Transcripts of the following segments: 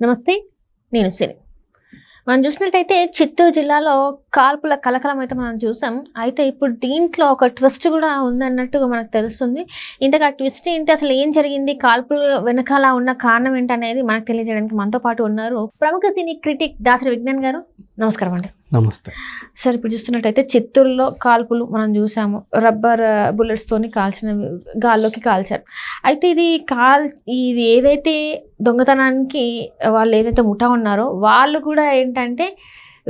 నమస్తే, నేను సిరి. మనం చూసినట్టయితే చిత్తూరు జిల్లాలో కాల్పుల కలకలం అయితే మనం చూసాం. అయితే ఇప్పుడు దీంట్లో ఒక ట్విస్ట్ కూడా ఉందన్నట్టుగా మనకు తెలుస్తుంది. ఇంతగా ట్విస్ట్ ఏంటి, అసలు ఏం జరిగింది, కాల్పుల వెనకాల ఉన్న కారణం ఏంటి అనేది మనకు తెలియజేయడానికి మనతో పాటు ఉన్నారు ప్రముఖ సినీ క్రిటిక్ దాసరి విజ్ఞాన్ గారు. నమస్కారం అండి. నమస్తే సార్. ఇప్పుడు చూస్తున్నట్టయితే చిత్తూరులో కాల్పులు మనం చూసాము. రబ్బర్ బుల్లెట్స్ తోని కాల్చిన, గాల్లోకి కాల్చారు. అయితే ఇది ఏదైతే దొంగతనానికి వాళ్ళు ఏదైతే ముఠా ఉన్నారో వాళ్ళు కూడా ఏంటంటే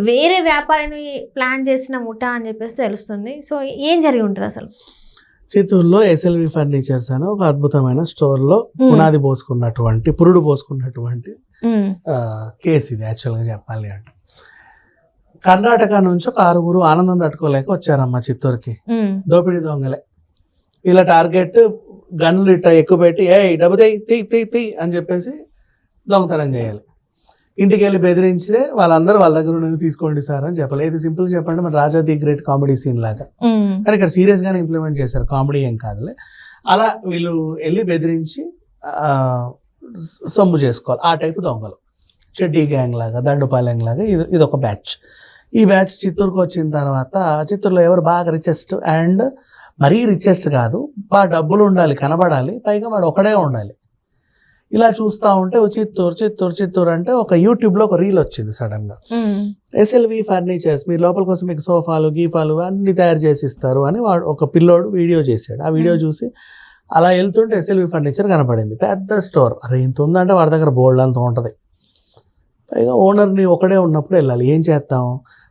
వేరే వ్యాపారిని ప్లాన్ చేసిన ముఠా అని చెప్పేసి తెలుస్తుంది. సో ఏం జరిగి ఉంటుంది అసలు? చిత్తూరులో ఎస్ఎల్వి ఫర్నిచర్స్ అని ఒక అద్భుతమైన స్టోర్లో పునాది పురుడు పోసుకున్నటువంటి కేసు ఇది. యాక్చువల్గా చెప్పాలి అంటే కర్ణాటక నుంచి ఒక 6 ఆనందం తట్టుకోలేక వచ్చారమ్మా చిత్తూరుకి. దోపిడీ దొంగలే. వీళ్ళ టార్గెట్ గన్నులు ఇట్ట ఎక్కువ పెట్టి డబ్బు తీ అని చెప్పేసి దొంగతనం చేయాలి. ఇంటికి వెళ్ళి బెదిరించితే వాళ్ళందరూ వాళ్ళ దగ్గర నుండి తీసుకోండి సార్ అని చెప్పాలి. ఇది సింపుల్ చెప్పండి, మన రాజా ది గ్రేట్ కామెడీ సీన్ లాగా. కానీ ఇక్కడ సీరియస్గానే ఇంప్లిమెంట్ చేశారు, కామెడీ ఏం కాదులే. అలా వీళ్ళు వెళ్ళి బెదిరించి సొమ్ము చేసుకోవాలి. ఆ టైపు దొంగలు, చెడ్డీ గ్యాంగ్ లాగా, దండుపాలెం లాగా ఇది ఒక బ్యాచ్. ఈ బ్యాచ్ చిత్తూరుకు వచ్చిన తర్వాత చిత్తూరులో ఎవరు బాగా రిచెస్ట్ అండ్ మరీ రిచెస్ట్ కాదు, బాగా డబ్బులు ఉండాలి, కనబడాలి, పైగా వాడు ఒకడే ఉండాలి. ఇలా చూస్తూ ఉంటే చిత్తూరు అంటే ఒక యూట్యూబ్లో ఒక రీల్ వచ్చింది సడన్గా. ఎస్ఎల్వి ఫర్నిచర్స్, మీరు లోపల కోసం మీకు సోఫాలు గీఫాలు అన్ని తయారు చేసి ఇస్తారు అని వాడు ఒక పిల్లోడు వీడియో చేశాడు. ఆ వీడియో చూసి అలా వెళ్తుంటే ఎస్ఎల్వి ఫర్నిచర్ కనపడింది. పెద్ద స్టోర్. అరే ఇంత ఉందంటే వాడి దగ్గర బోల్డ్ అంత ఉంటుంది. పైగా ఓనర్ని ఒకడే ఉన్నప్పుడు వెళ్ళాలి. ఏం చేస్తాం?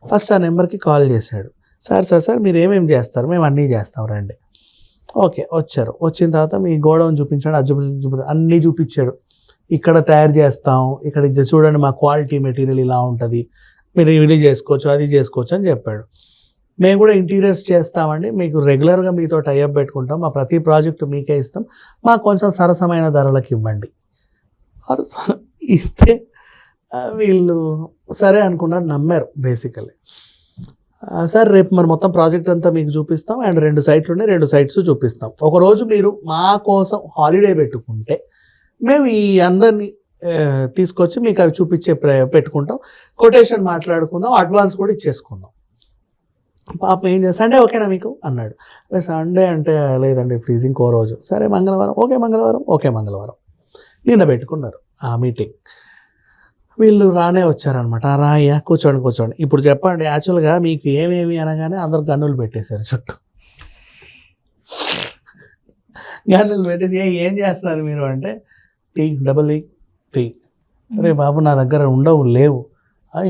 ఫస్ట్ ఆ నెంబర్కి కాల్ చేశాడు. సార్ మీరు ఏమేమి చేస్తారు? మేము అన్నీ చేస్తాం, రండి. ఓకే, వచ్చారు. వచ్చిన తర్వాత మీ గోడౌన్ చూపించాడు, అది చూపించాడు, అన్నీ చూపించాడు. ఇక్కడ తయారు చేస్తాం, ఇక్కడ చూడండి మా క్వాలిటీ మెటీరియల్ ఇలా ఉంటుంది, మీరు ఇది చేసుకోవచ్చు, అది చేసుకోవచ్చు అని చెప్పాడు. మేము కూడా ఇంటీరియర్స్ చేస్తామండి, మీకు రెగ్యులర్గా మీతో టైఅప్ పెట్టుకుంటాం, మా ప్రతి ప్రాజెక్టు మీకే ఇస్తాం, మాకు కొంచెం సరసమైన ధరలకు ఇవ్వండి. ఇస్తే వీళ్ళు సరే అనుకున్నారు, నమ్మారు బేసికలీ. సార్ రేపు మరి మొత్తం ప్రాజెక్ట్ అంతా మీకు చూపిస్తాం అండ్ 2 సైట్లు ఉన్నాయి, 2 సైట్స్ చూపిస్తాం. ఒకరోజు మీరు మా కోసం హాలిడే పెట్టుకుంటే మేము ఈ అందరినీ తీసుకొచ్చి మీకు అవి పెట్టుకుంటాం, కొటేషన్ మాట్లాడుకుందాం, అడ్వాన్స్ కూడా ఇచ్చేసుకుందాం. పాపం ఏం చేస్తా సండే ఓకేనా మీకు అన్నాడు. సండే అంటే లేదండి ప్లీజ్ ఇంకో రోజు. సరే మంగళవారం ఓకే మంగళవారం నిన్న పెట్టుకున్నారు ఆ మీటింగ్. వీళ్ళు రానే వచ్చారనమాట. రాయ్యా కూర్చోండి. ఇప్పుడు చెప్పండి, యాక్చువల్గా మీకు ఏమేమి అనగానే అందరు గన్నులు పెట్టేశారు చుట్టూ. గన్నులు పెట్టేసి ఏం చేస్తున్నారు మీరు అంటే, డబుల్ తీ. అరే బాబు నా దగ్గర లేవు.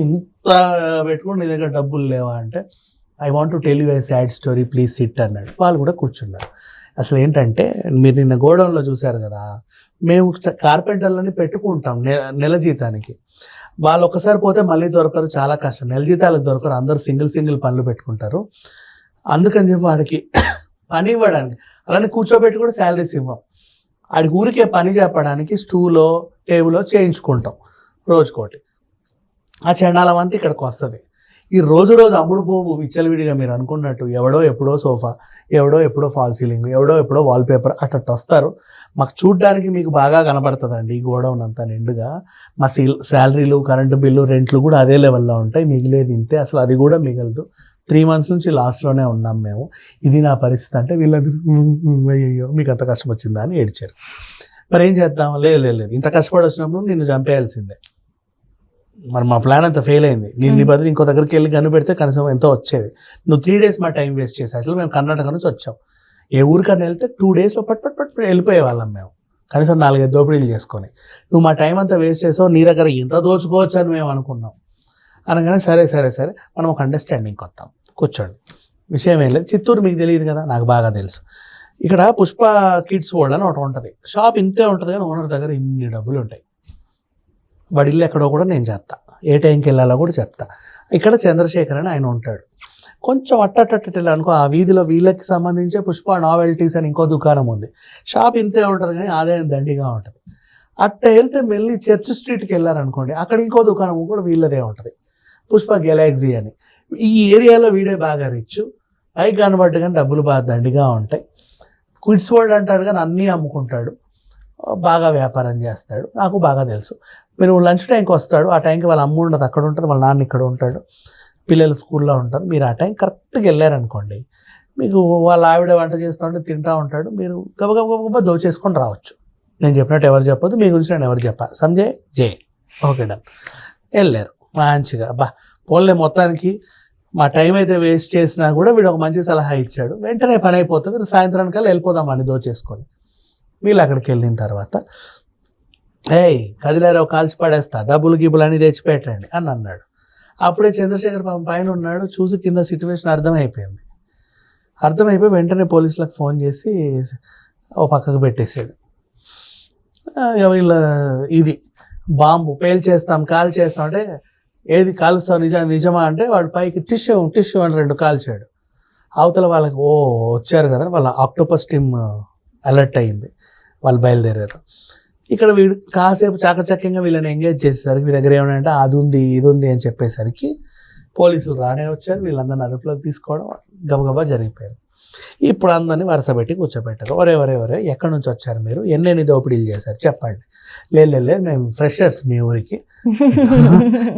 ఇంత పెట్టుకుని నీ దగ్గర డబ్బులు లేవా అంటే, I want to tell you A sad story please SIT అన్నాడు. వాళ్ళు కూడా కూర్చున్నారు. అసలు ఏంటంటే, మీరు నిన్న గోడౌన్లో చూశారు కదా, మేము కార్పెంటర్లని పెట్టుకుంటాం నెల జీతానికి. వాళ్ళు ఒకసారి పోతే మళ్ళీ దొరకరు, చాలా కష్టం. నెల జీతాలకు దొరకరు, అందరూ సింగిల్ పనులు పెట్టుకుంటారు. అందుకని చెప్పి వాడికి పని ఇవ్వడానికి, అలానే కూర్చోబెట్టి కూడా శాలరీస్ ఇవ్వం. వాడికి ఊరికే పని చెప్పడానికి స్టూలో టేబుల్లో చేయించుకుంటాం రోజుకోటి. ఆ చండాలం అంతా ఇక్కడికి వస్తుంది. ఈ రోజు అమ్ముడు పోవు విచ్చలవిడిగా మీరు అనుకున్నట్టు. ఎవడో ఎప్పుడో సోఫా, ఎవడో ఎప్పుడో ఫాల్ సీలింగ్, ఎవడో ఎప్పుడో వాల్పేపర్ అట్లా వస్తారు. మాకు చూడ్డానికి మీకు బాగా కనబడుతుందండి ఈ గోడౌన్ అంతా నిండుగా. మా శాలరీలు, కరెంటు బిల్లు, రెంట్లు కూడా అదే లెవెల్లో ఉంటాయి, మిగిలేదు ఇంతే, అసలు అది కూడా మిగలదు. 3 months నుంచి లాస్ట్లోనే ఉన్నాం మేము. ఇది నా పరిస్థితి అంటే వీళ్ళందరూ అయ్యో మీకు అంత కష్టం వచ్చిందా అని ఏడ్చారు. మరి ఏం చేద్దాం? లేదు ఇంత కష్టపడి వచ్చినప్పుడు నిన్ను చంపేయాల్సిందే. మరి మా ప్లాన్ అంతా ఫెయిల్ అయింది. నీ బదులు ఇంకో దగ్గరికి వెళ్ళి గన్ను పెడితే కనీసం ఎంతో వచ్చేవి. నువ్వు 3 days మా టైం వేస్ట్ చేసావు. అసలు మేము కర్ణాటక నుంచి వచ్చాం. ఏ ఊరికన్నా వెళ్తే 2 daysలో పట్ వెళ్ళిపోయే వాళ్ళం మేము, కనీసం 4-5 దోపిడీలు చేసుకొని. నువ్వు మా టైం అంతా వేస్ట్ చేసావు, నీ దగ్గర ఎంత దోచుకోవచ్చు అని మేము అనుకున్నాం. అనగానే సరే మనం ఒక అండర్స్టాండింగ్కి వస్తాం, కూర్చోండి. విషయం ఏం లేదు, చిత్తూరు మీకు తెలియదు కదా, నాకు బాగా తెలుసు. ఇక్కడ పుష్ప కిడ్స్ వరల్డ్ అని ఒకటి ఉంటుంది. షాప్ ఇంతే ఉంటుంది కానీ ఓనర్ దగ్గర ఇన్ని డబ్బులు ఉంటాయి. వాడి ఇల్లు ఎక్కడో కూడా నేను చెప్తా, ఏ టైంకి వెళ్ళాలో కూడా చెప్తా. ఇక్కడ చంద్రశేఖర్ అని ఆయన ఉంటాడు. కొంచెం అట్టట్టట్టెళ్ళి అనుకో, ఆ వీధిలో వీళ్ళకి సంబంధించే పుష్ప నావెల్టీస్ అని ఇంకో దుకాణం ఉంది. షాప్ ఇంతే ఉంటుంది కానీ ఆదాయం దండిగా ఉంటుంది. అట్ట వెళ్తే మళ్ళీ చర్చ్ స్ట్రీట్కి వెళ్ళారనుకోండి, అక్కడ ఇంకో దుకాణం కూడా వీళ్ళదే ఉంటుంది, పుష్ప గెలాక్సీ అని. ఈ ఏరియాలో వీడే బాగా రిచ్, పైకి కనబడ్డ కానీ డబ్బులు బాగా దండిగా ఉంటాయి. కిడ్స్ వరల్డ్ అంటాడు కానీ అన్నీ అమ్ముకుంటాడు. బాగా వ్యాపారం చేస్తాడు, నాకు బాగా తెలుసు. మీరు లంచ్ టైంకి వస్తాడు, ఆ టైంకి వాళ్ళ అమ్మ ఉండదు, అక్కడ ఉంటుంది, వాళ్ళ నాన్న ఇక్కడ ఉంటాడు, పిల్లలు స్కూల్లో ఉంటారు. మీరు ఆ టైం కరెక్ట్గా వెళ్ళారనుకోండి, మీకు వాళ్ళ ఆవిడ వంట చేస్తూ ఉంటే తింటూ ఉంటాడు, మీరు గబగబ దోచేసుకొని రావచ్చు. నేను చెప్పినట్టు ఎవరు చెప్పొద్దు, మీ గురించి నేను ఎవరు చెప్పా, సంజయ్ జే ఓకే డన్. వెళ్ళారు మంచిగా, అబ్బా పోన్లే మొత్తానికి మా టైం అయితే వేస్ట్ చేసినా కూడా వీడు ఒక మంచి సలహా ఇచ్చాడు, వెంటనే పని అయిపోతుంది, సాయంత్రానికల్లా వెళ్ళిపోదామని దోచేసుకొని. వీళ్ళు అక్కడికి వెళ్ళిన తర్వాత ఏయ్ కదిలేరావు కాల్చి పడేస్తా, డబ్బులు గిబ్బులు అని తెచ్చిపెట్టండి అని అన్నాడు. అప్పుడే చంద్రశేఖర్ పాపం పైన ఉన్నాడు, చూసి కింద సిచ్యువేషన్ అర్థమైపోయి వెంటనే పోలీసులకు ఫోన్ చేసి ఓ పక్కకు పెట్టేశాడు. వీళ్ళ ఇది బాంబు పేల్ చేస్తాం, కాల్ చేస్తాం అంటే ఏది కాలుస్తావు నిజమా అంటే వాడు పైకి టిష్యూ అని 2 కాల్చాడు. అవతల వాళ్ళకి వచ్చారు కదా, వాళ్ళ ఆక్టోపస్ టీమ్ అలర్ట్ అయింది, వాళ్ళు బయలుదేరారు. ఇక్కడ వీడు కాసేపు చాకచక్యంగా వీళ్ళని ఎంగేజ్ చేసేసరికి వీళ్ళ దగ్గర ఏమంటే అది ఉంది ఇది ఉంది అని చెప్పేసరికి పోలీసులు రానే వచ్చారు, వీళ్ళందరినీ అదుపులోకి తీసుకోవడం గబగబా జరిగిపోయారు. ఇప్పుడు అందరినీ వరుస పెట్టి కూర్చోబెట్టారు. ఒరే ఎక్కడి నుంచి వచ్చారు మీరు, ఎన్ని దోపిడీలు చేశారు చెప్పండి. లేదు మేము ఫ్రెషర్స్ మీ ఊరికి,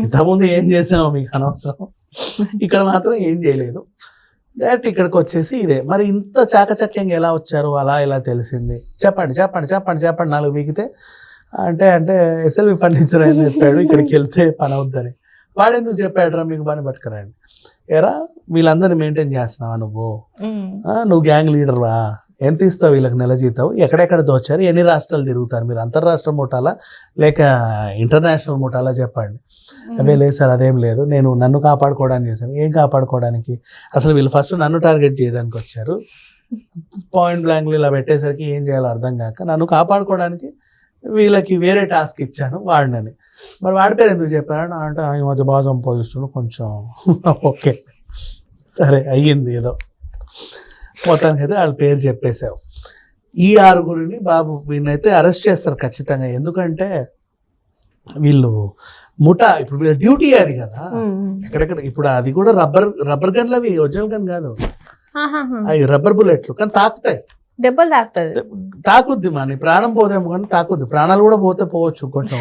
ఇంతకుముందు ఏం చేసామో మీకు అనవసరం, ఇక్కడ మాత్రం ఏం చేయలేదు, డైరెక్ట్ ఇక్కడికి వచ్చేసి ఇదే. మరి ఇంత చాకచక్యంగా ఎలా వచ్చారు, అలా ఎలా తెలిసింది చెప్పండి 4 వీకితే అంటే ఎస్ఎల్వి ఫర్నిచర్ అని చెప్పాడు, ఇక్కడికి వెళ్తే పని అవుద్దని. వాడెందుకు చెప్పాడురా మీకు పని పట్టుకురండి, ఎరా వీళ్ళందరినీ మెయింటైన్ చేస్తున్నావా నువ్వు గ్యాంగ్ లీడర్వా, ఎంత ఇస్తావు వీళ్ళకి నెల జీతం, ఎక్కడెక్కడ దోచారు, ఎన్ని రాష్ట్రాలు తిరుగుతారు మీరు, అంతర్రాష్ట్ర ముఠాలా లేక ఇంటర్నేషనల్ ముఠాలా చెప్పండి. అవే లేదు సార్ అదేం లేదు, నేను నన్ను కాపాడుకోవడానికి చేశాను. ఏం కాపాడుకోవడానికి, అసలు వీళ్ళు ఫస్ట్ నన్ను టార్గెట్ చేయడానికి వచ్చారు, పాయింట్ బ్లాంక్లు ఇలా పెట్టేసరికి ఏం చేయాలో అర్థం కాక నన్ను కాపాడుకోవడానికి వీళ్ళకి వేరే టాస్క్ ఇచ్చాను వాడినని. మరి వాడి పేరు ఎందుకు చెప్పాను అంటే ఈ మధ్య బాగా సంపాదిస్తున్నాడు కొంచెం ఓకే సరే అయ్యింది ఏదో మొత్తానికి అయితే వాళ్ళ పేరు చెప్పేశావు. ఈ 6 బాబు వీళ్ళనైతే అరెస్ట్ చేస్తారు ఖచ్చితంగా, ఎందుకంటే వీళ్ళు ముఠా, ఇప్పుడు వీళ్ళ డ్యూటీ అది కదా ఎక్కడెక్కడ. ఇప్పుడు అది కూడా రబ్బర్ గన్లు, అవి ఒరిజినల్ గన్ కాదు, అవి రబ్బర్ బుల్లెట్లు, కానీ తాకుతాయి, దెబ్బలు తాకుద్ది. మన ప్రాణం పోతేమో కానీ తాకుద్ది, ప్రాణాలు కూడా పోవచ్చు కొంచెం,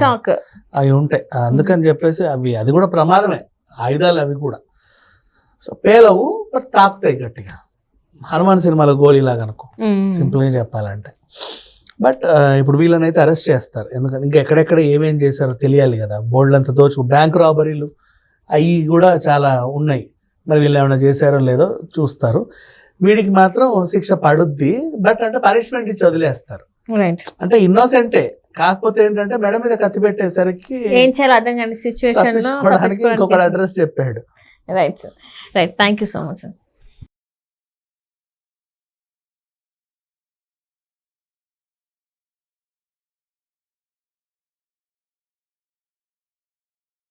అవి ఉంటాయి. అందుకని చెప్పేసి అది కూడా ప్రమాదమే, ఆయుధాలు అవి కూడా. సో పేలవు బట్ తాకుతాయి గట్టిగా, హనుమాన్ సినిమాలో గోలీలాగా అనుకో సింపుల్గా చెప్పాలంటే. బట్ ఇప్పుడు వీళ్ళనైతే అరెస్ట్ చేస్తారు, ఎందుకంటే ఇంకా ఎక్కడెక్కడ ఏమేం చేశారో తెలియాలి కదా. బోర్డులంతా బ్యాంక్ రాబరీలు అవి కూడా చాలా ఉన్నాయి, మరి వీళ్ళు ఏమైనా చేశారో లేదో చూస్తారు. వీడికి మాత్రం శిక్ష పడుద్ది, బట్ అంటే పనిష్మెంట్ ఇచ్చి వదిలేస్తారు. అంటే ఇన్నోసెంటే, కాకపోతే ఏంటంటే మెడ మీద కత్తి పెట్టేసరికి ఏం చేయాలో అర్థం కాని సిచ్యువేషన్ లో ఇంకొకటి అడ్రస్ చెప్పాడు. Right sir, right, thank you so much sir.